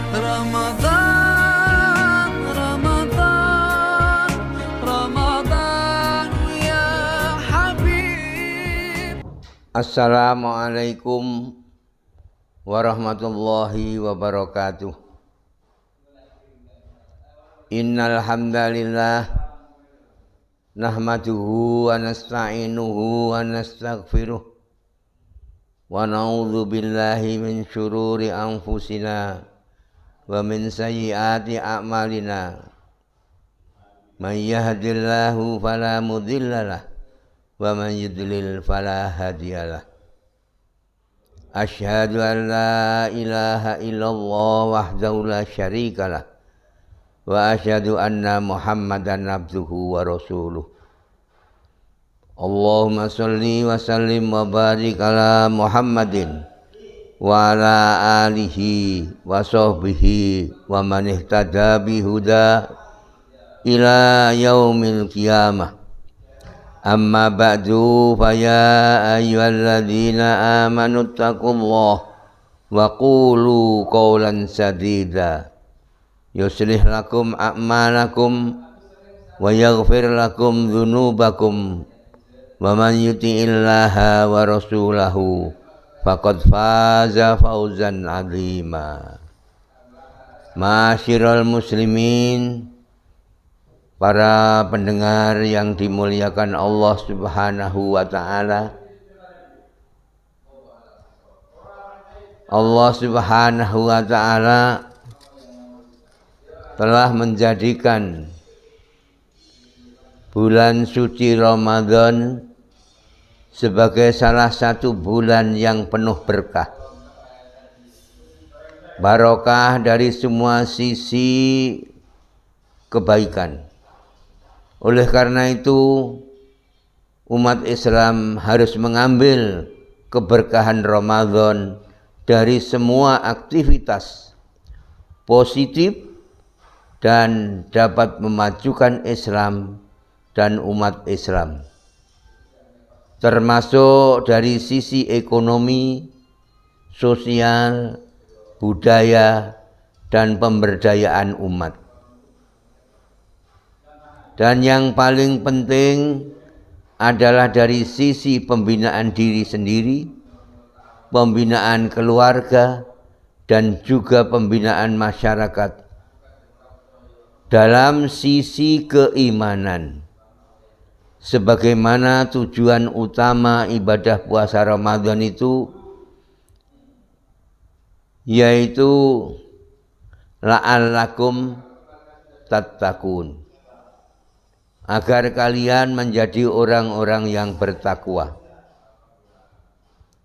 Ramadan, Ramadan, Ramadan ya Habib. Assalamualaikum warahmatullahi wabarakatuh. Innal hamdalillah nahmaduhu wa nasta'inuhu wa nastaghfiruh wa na'udzu billahi min syururi anfusina wa min sayyiati a'malina. May yahdihillahu fala mudhillalah wa man yudlil fala hadiyalah. Asyhadu an la ilaha illallah wahdahu la syarikalah wa asyhadu anna Muhammadan abduhu wa rasuluh. Allahumma sholli wa sallim wa barik ala Muhammadin wa ala alihi wa sahbihi wa man ihtada bihuda ila yaumil qiyamah. Amma ba'du fa ya ayyuhalladzina amanu taqullaha wa qulu qawlan sadida yuslih lakum a'malakum wa yaghfir lakum dzunubakum wa man yuti'illaha wa rasulahu faqad faza fawzan 'azima. Ma'asyiral muslimin, para pendengar yang dimuliakan Allah Subhanahu wa ta'ala. Allah Subhanahu wa ta'ala telah menjadikan bulan suci Ramadan sebagai salah satu bulan yang penuh berkah, barokah dari semua sisi kebaikan. Oleh karena itu, umat Islam harus mengambil keberkahan Ramadan dari semua aktivitas positif dan dapat memajukan Islam dan umat Islam, termasuk dari sisi ekonomi, sosial, budaya, dan pemberdayaan umat. Dan yang paling penting adalah dari sisi pembinaan diri sendiri, pembinaan keluarga, dan juga pembinaan masyarakat dalam sisi keimanan. Sebagaimana tujuan utama ibadah puasa Ramadan itu yaitu la'allakum tattaqun, agar kalian menjadi orang-orang yang bertakwa.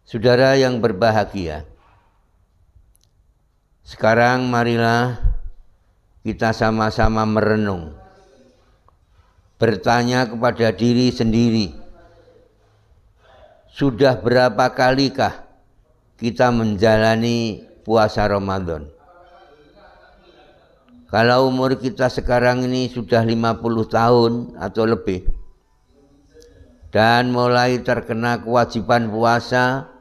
Saudara yang berbahagia, sekarang marilah kita sama-sama merenung, bertanya kepada diri sendiri, sudah berapa kalikah kita menjalani puasa Ramadan? Kalau umur kita sekarang ini sudah 50 tahun atau lebih, dan mulai terkena kewajiban puasa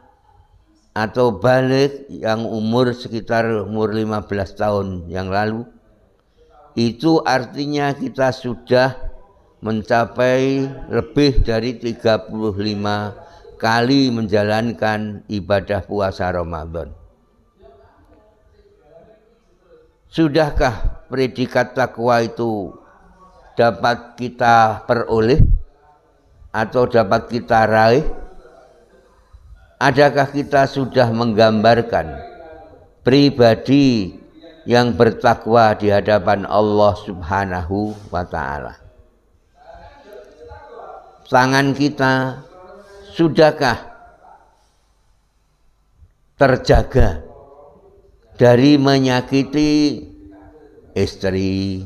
atau balik yang umur sekitar umur 15 tahun yang lalu, itu artinya kita sudah mencapai lebih dari 35 kali menjalankan ibadah puasa Ramadan. Sudahkah predikat takwa itu dapat kita peroleh atau dapat kita raih? Adakah kita sudah menggambarkan pribadi yang bertakwa di hadapan Allah Subhanahu wa ta'ala? Tangan kita sudahkah terjaga dari menyakiti istri,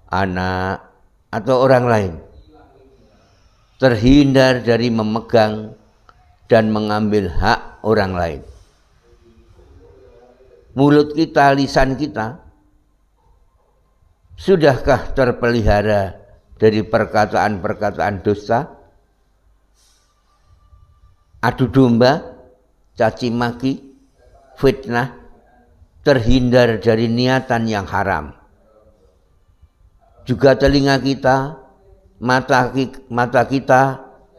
anak, atau orang lain? Terhindar dari memegang dan mengambil hak orang lain. Mulut kita, lisan kita, sudahkah terpelihara dari perkataan-perkataan dosa, adu domba, caci maki, fitnah, terhindar dari niatan yang haram. Juga telinga kita, mata kita,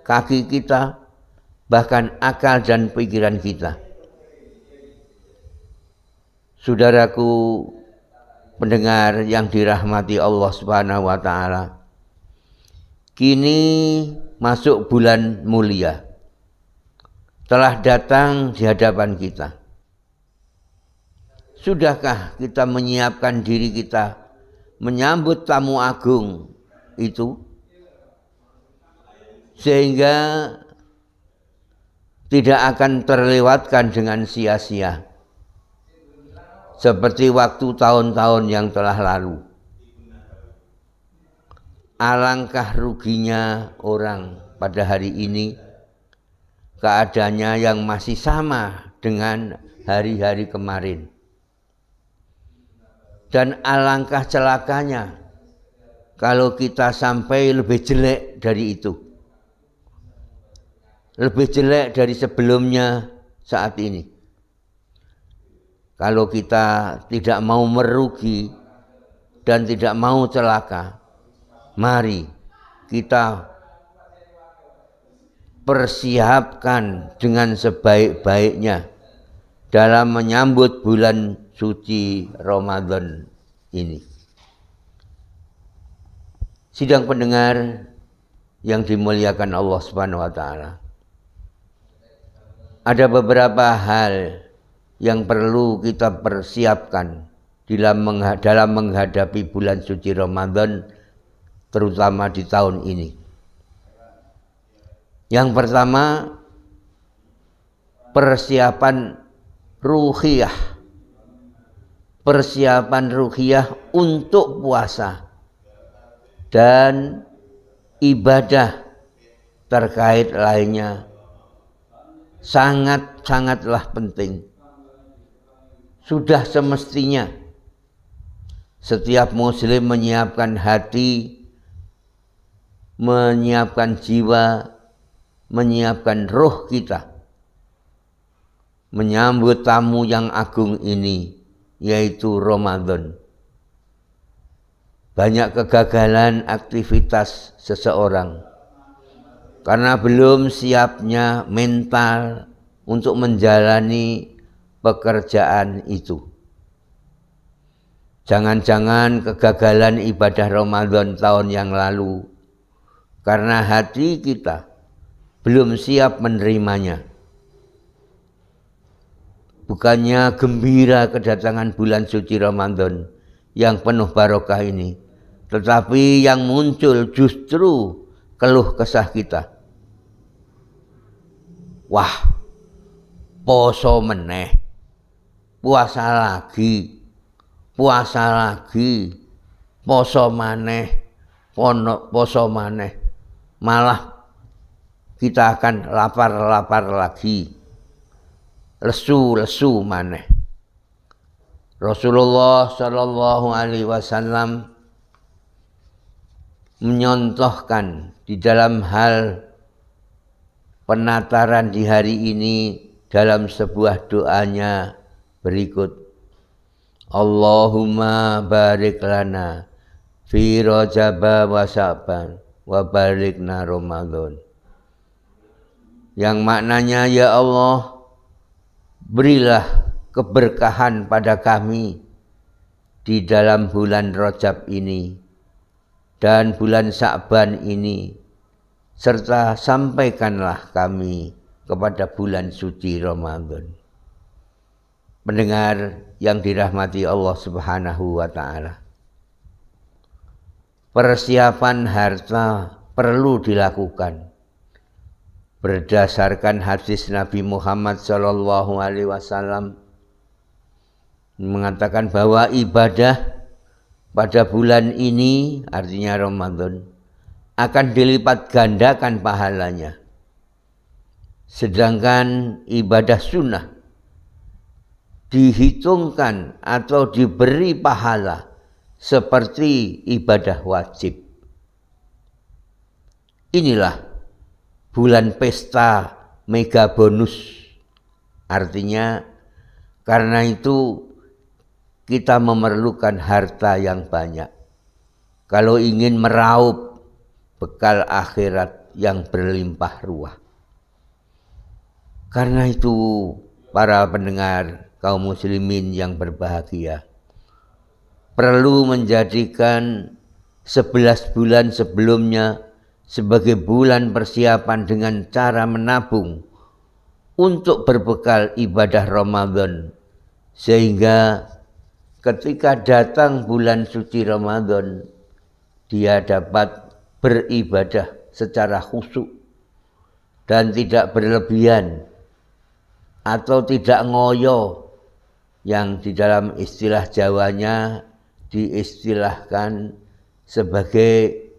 kaki kita, bahkan akal dan pikiran kita. Saudaraku pendengar yang dirahmati Allah Subhanahu wa taala. Kini masuk bulan mulia. Telah datang di hadapan kita. Sudahkah kita menyiapkan diri kita menyambut tamu agung itu? Sehingga tidak akan terlewatkan dengan sia-sia. Seperti waktu tahun-tahun yang telah lalu. Alangkah ruginya orang pada hari ini keadaannya yang masih sama dengan hari-hari kemarin. Dan alangkah celakanya kalau kita sampai lebih jelek dari itu. Lebih jelek dari sebelumnya saat ini. Kalau kita tidak mau merugi dan tidak mau celaka, mari kita persiapkan dengan sebaik-baiknya dalam menyambut bulan suci Ramadan ini. Sidang pendengar yang dimuliakan Allah Subhanahu wa taala. Ada beberapa hal yang perlu kita persiapkan dalam menghadapi bulan suci Ramadan, terutama di tahun ini. Yang pertama, persiapan ruhiyah. Persiapan ruhiyah untuk puasa dan ibadah terkait lainnya sangat-sangatlah penting. Sudah semestinya setiap muslim menyiapkan hati, menyiapkan jiwa, menyiapkan roh kita menyambut tamu yang agung ini, yaitu Ramadan. Banyak kegagalan aktivitas seseorang karena belum siapnya mental untuk menjalani pekerjaan itu. Jangan-jangan kegagalan ibadah Ramadan tahun yang lalu karena hati kita belum siap menerimanya. Bukannya gembira kedatangan bulan suci Ramadan yang penuh barokah ini, tetapi yang muncul justru keluh kesah kita. Wah, poso meneh, puasa lagi, poso maneh, poso maneh. Malah kita akan lapar lagi, lesu maneh. Rasulullah Shallallahu Alaihi Wasallam menyontohkan di dalam hal penataran di hari ini dalam sebuah doanya berikut. Allahumma barik lana fi Rajab wa Sya'ban wa barikna Ramadan. Yang maknanya, ya Allah, berilah keberkahan pada kami di dalam bulan Rajab ini dan bulan Sya'ban ini, serta sampaikanlah kami kepada bulan suci Ramadan. Pendengar yang dirahmati Allah Subhanahu wa taala. Persiapan harta perlu dilakukan berdasarkan hadis Nabi Muhammad sallallahu alaihi wasallam mengatakan bahwa ibadah pada bulan ini, artinya Ramadan, akan dilipat gandakan pahalanya. Sedangkan ibadah sunnah dihitungkan atau diberi pahala seperti ibadah wajib. Inilah bulan pesta mega bonus. Artinya karena itu kita memerlukan harta yang banyak kalau ingin meraup bekal akhirat yang berlimpah ruah. Karena itu para pendengar kaum muslimin yang berbahagia, perlu menjadikan 11 bulan sebelumnya sebagai bulan persiapan dengan cara menabung untuk berbekal ibadah Ramadan, sehingga ketika datang bulan suci Ramadan dia dapat beribadah secara khusyuk dan tidak berlebihan atau tidak ngoyo, yang di dalam istilah Jawanya diistilahkan sebagai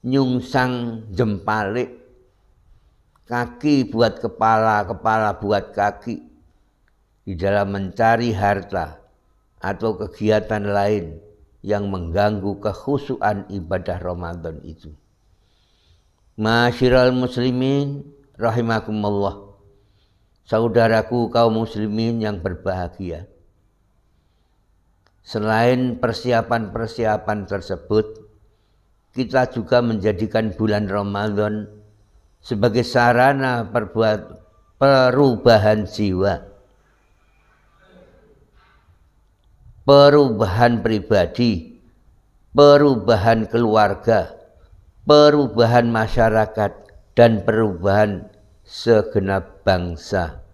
nyungsang jempalik, kaki buat kepala, kepala buat kaki, di dalam mencari harta atau kegiatan lain yang mengganggu kekhusyuan ibadah Ramadan itu. Masyiral muslimin rahimakumullah, saudaraku kaum muslimin yang berbahagia, selain persiapan-persiapan tersebut, kita juga menjadikan bulan Ramadan sebagai sarana perubahan jiwa, perubahan pribadi, perubahan keluarga, perubahan masyarakat, dan perubahan segenap bangsa.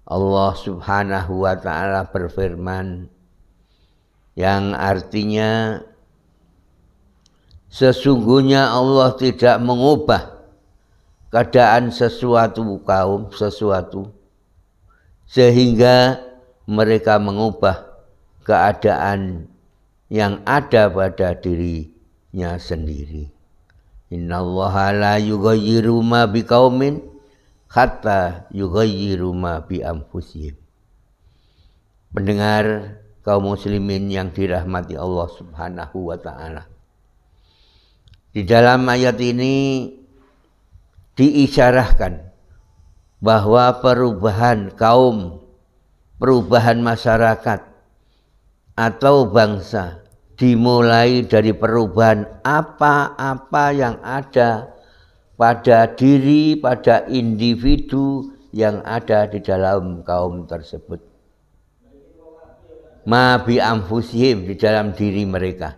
Allah Subhanahu wa ta'ala berfirman, yang artinya sesungguhnya Allah tidak mengubah keadaan kaum sesuatu sehingga mereka mengubah keadaan yang ada pada dirinya sendiri. Innallaha la yughayyiru ma biqaumin hatta yughayyiru ma bi anfusihim. Pendengar kaum muslimin yang dirahmati Allah Subhanahu wa ta'ala, di dalam ayat ini diisyarahkan bahwa perubahan kaum, perubahan masyarakat atau bangsa dimulai dari perubahan apa-apa yang ada pada diri, pada individu yang ada di dalam kaum tersebut. Ma bi anfusihim, di dalam diri mereka,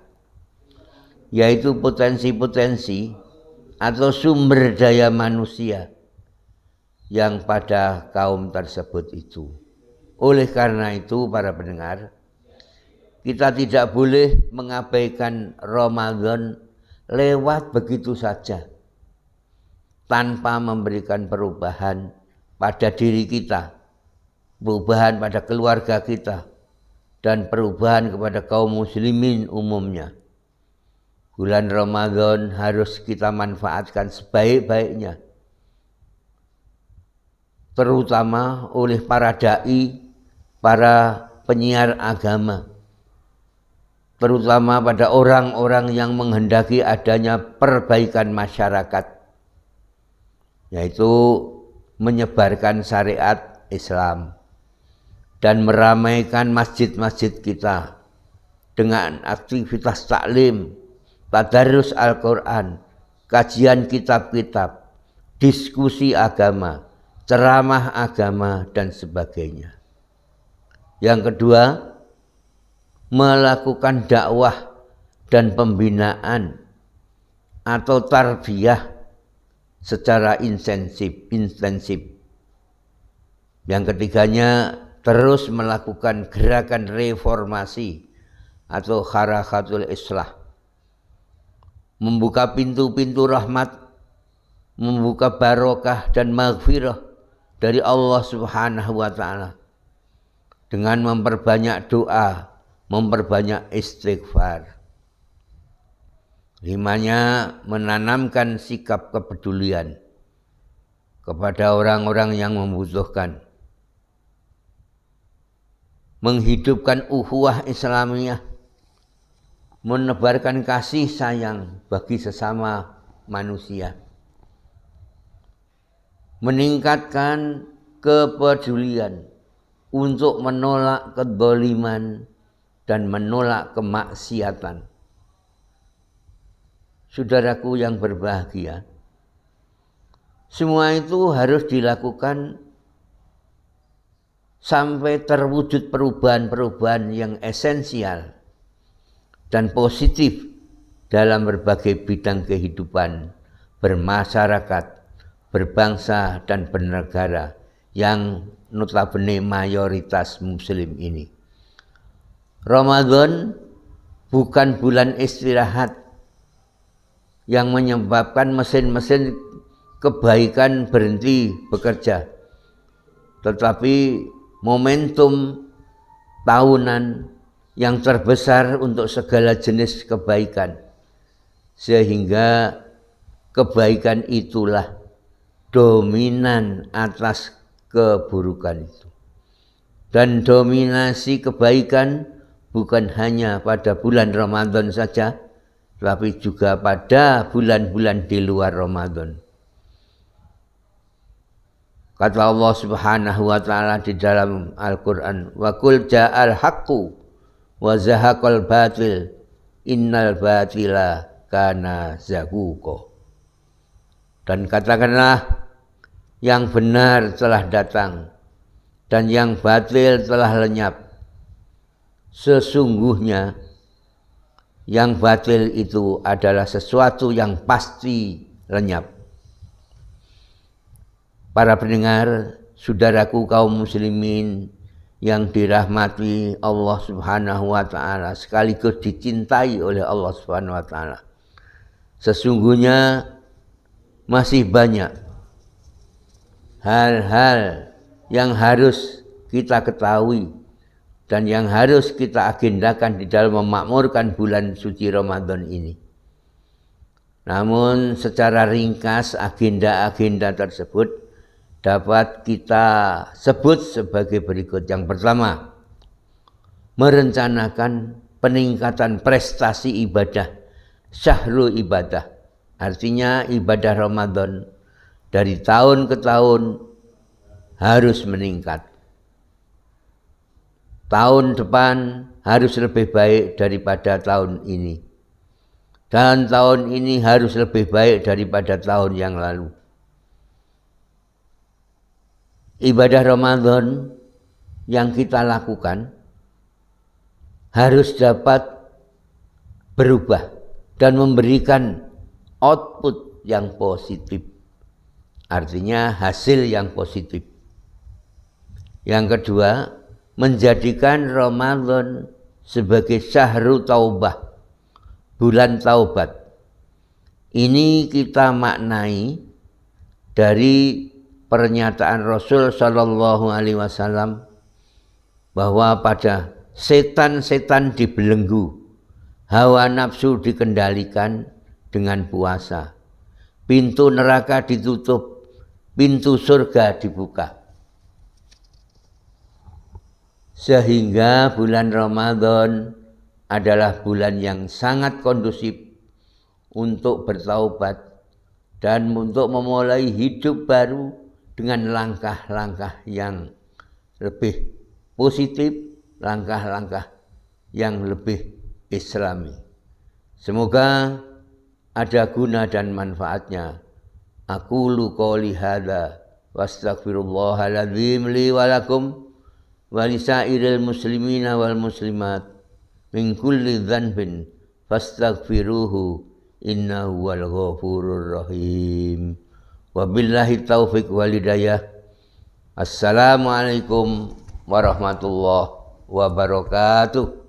yaitu potensi-potensi atau sumber daya manusia yang pada kaum tersebut itu. Oleh karena itu para pendengar, kita tidak boleh mengabaikan Ramadan lewat begitu saja tanpa memberikan perubahan pada diri kita, perubahan pada keluarga kita, dan perubahan kepada kaum muslimin umumnya. Bulan Ramadan harus kita manfaatkan sebaik-baiknya, terutama oleh para dai, para penyiar agama, terutama pada orang-orang yang menghendaki adanya perbaikan masyarakat, yaitu menyebarkan syariat Islam dan meramaikan masjid-masjid kita dengan aktivitas taklim, tadarus Al-Quran, kajian kitab-kitab, diskusi agama, ceramah agama, dan sebagainya. Yang kedua, melakukan dakwah dan pembinaan atau tarbiyah secara intensif. Yang ketiganya, terus melakukan gerakan reformasi atau harakatul islah, membuka pintu-pintu rahmat, membuka barokah dan maghfirah dari Allah Subhanahu wa ta'ala dengan memperbanyak doa, memperbanyak istighfar. Limanya, menanamkan sikap kepedulian kepada orang-orang yang membutuhkan, menghidupkan ukhuwah Islamiyah, menebarkan kasih sayang bagi sesama manusia, meningkatkan kepedulian untuk menolak kedzaliman dan menolak kemaksiatan. Saudaraku yang berbahagia, semua itu harus dilakukan sampai terwujud perubahan-perubahan yang esensial dan positif dalam berbagai bidang kehidupan bermasyarakat, berbangsa, dan bernegara yang notabene mayoritas muslim ini. Ramadan bukan bulan istirahat yang menyebabkan mesin-mesin kebaikan berhenti bekerja, tetapi momentum tahunan yang terbesar untuk segala jenis kebaikan, sehingga kebaikan itulah dominan atas keburukan itu. Dan dominasi kebaikan bukan hanya pada bulan Ramadan saja, tapi juga pada bulan-bulan di luar Ramadan. Kata Allah Subhanahu wa taala di dalam Al-Qur'an, "Wa qul ja'al haqqu wa zahaqal batil, innal batila kana zahuqa." Dan katakanlah, yang benar telah datang dan yang batil telah lenyap. Sesungguhnya yang batil itu adalah sesuatu yang pasti lenyap. Para pendengar, saudaraku kaum muslimin yang dirahmati Allah Subhanahu wa taala, sekaligus dicintai oleh Allah Subhanahu wa taala. Sesungguhnya masih banyak hal-hal yang harus kita ketahui dan yang harus kita agendakan di dalam memakmurkan bulan suci Ramadan ini. Namun secara ringkas agenda-agenda tersebut dapat kita sebut sebagai berikut. Yang pertama, merencanakan peningkatan prestasi ibadah, syahrul ibadah. Artinya ibadah Ramadan dari tahun ke tahun harus meningkat. Tahun depan harus lebih baik daripada tahun ini. Dan tahun ini harus lebih baik daripada tahun yang lalu. Ibadah Ramadan yang kita lakukan harus dapat berubah dan memberikan output yang positif. Artinya hasil yang positif. Yang kedua, menjadikan Ramadan sebagai syahrul taubah, bulan taubat. Ini kita maknai dari pernyataan Rasul Shallallahu Alaihi Wasallam bahwa pada setan-setan dibelenggu, hawa nafsu dikendalikan dengan puasa, pintu neraka ditutup, pintu surga dibuka. Sehingga bulan Ramadan adalah bulan yang sangat kondusif untuk bertaubat dan untuk memulai hidup baru dengan langkah-langkah yang lebih positif, langkah-langkah yang lebih islami. Semoga ada guna dan manfaatnya. Aqulu qouli hadza wastaghfirullahaladzim li wa lakum wa lisairil muslimina wal muslimat min kulli dzanbin fastaghfiruhu innahu wal ghafurur rahim. Wabillahi taufiq wal hidayah. Assalamualaikum warahmatullahi wabarakatuh.